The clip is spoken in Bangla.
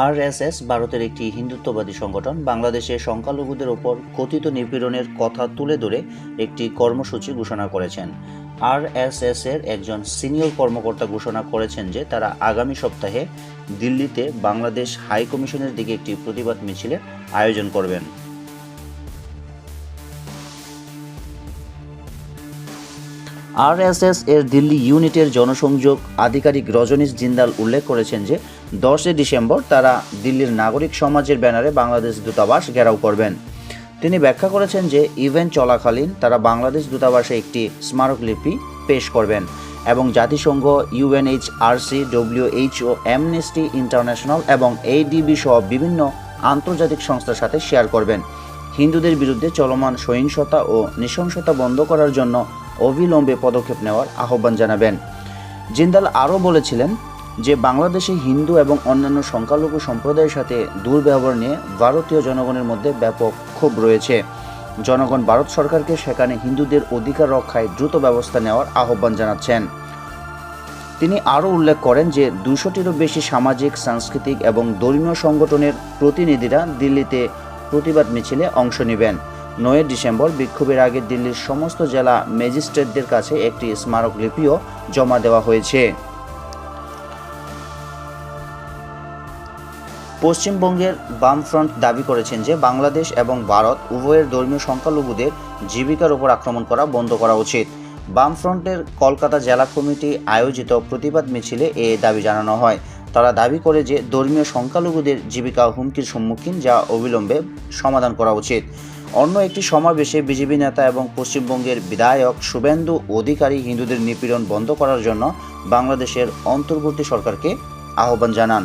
আরএসএস ভারতের একটি হিন্দুত্ববাদী সংগঠন বাংলাদেশে সংখ্যালঘুদের ওপর কথিত নিপীড়নের কথা তুলে ধরে একটি কর্মসূচি ঘোষণা করেছেন। আরএসএস-এর একজন সিনিয়র কর্মকর্তা ঘোষণা করেছেন যে তারা আগামী সপ্তাহে দিল্লিতে বাংলাদেশ হাই কমিশনের দিকে একটি প্রতিবাদ মিছিলের আয়োজন করবেন। আরএসএস এর দিল্লি ইউনিটের জনসংযোগ আধিকারিক রজনীশ জিন্দাল উল্লেখ করেছেন যে 10 ডিসেম্বর তারা দিল্লির নাগরিক সমাজের ব্যানারে বাংলাদেশ দূতাবাস ঘেরাও করবেন। তিনি ব্যাখ্যা করেছেন যে ইভেন্ট চলাকালীন তারা বাংলাদেশ দূতাবাসে একটি স্মারকলিপি পেশ করবেন এবং জাতিসংঘ, ইউএনএইচআরসি, ডব্লিউএইচও, অ্যামনেস্টি ইন্টারন্যাশনাল এবং এডিবি সহ বিভিন্ন আন্তর্জাতিক সংস্থার সাথে শেয়ার করবেন। হিন্দুদের বিরুদ্ধে চলমান সহিংসতা ও নৃশংসতা বন্ধ করার জন্য অবিলম্বে পদক্ষেপ নেওয়ার আহ্বান জানাবেন। জিন্দাল আরও বলেছিলেন যে বাংলাদেশে হিন্দু এবং অন্যান্য সংখ্যালঘু সম্প্রদায়ের সাথে দুর্ব্যবহার নিয়ে ভারতীয় জনগণের মধ্যে ব্যাপক ক্ষোভ রয়েছে। জনগণ ভারত সরকারকে সেখানে হিন্দুদের অধিকার রক্ষায় দ্রুত ব্যবস্থা নেওয়ার আহ্বান জানাচ্ছেন। তিনি আরও উল্লেখ করেন যে 200টিরও বেশি সামাজিক, সাংস্কৃতিক এবং ধর্মীয় সংগঠনের প্রতিনিধিরা দিল্লিতে প্রতিবাদ মিছিলে অংশ নেবেন। 9 ডিসেম্বর বিক্ষোভের আগে দিল্লির সমস্ত জেলা ম্যাজিস্ট্রেটদের কাছে একটি স্মারকলিপিও জমা দেওয়া হয়েছে। পশ্চিমবঙ্গের বামফ্রন্ট দাবি করেছেন যে বাংলাদেশ এবং ভারত উভয়ের ধর্মীয় সংখ্যালঘুদের জীবিকার উপর আক্রমণ করা বন্ধ করা উচিত। বামফ্রন্টের কলকাতা জেলা কমিটি আয়োজিত প্রতিবাদ মিছিলে এ দাবি জানানো হয়। তারা দাবি করে যে ধর্মীয় সংখ্যালঘুদের জীবিকা হুমকির সম্মুখীন, যা অবিলম্বে সমাধান করা উচিত। অন্য একটি সমাবেশে বিজেপি নেতা এবং পশ্চিমবঙ্গের বিধায়ক শুভেন্দু অধিকারী হিন্দুদের নিপীড়ন বন্ধ করার জন্য বাংলাদেশের অন্তর্বর্তী সরকারকে আহ্বান জানান।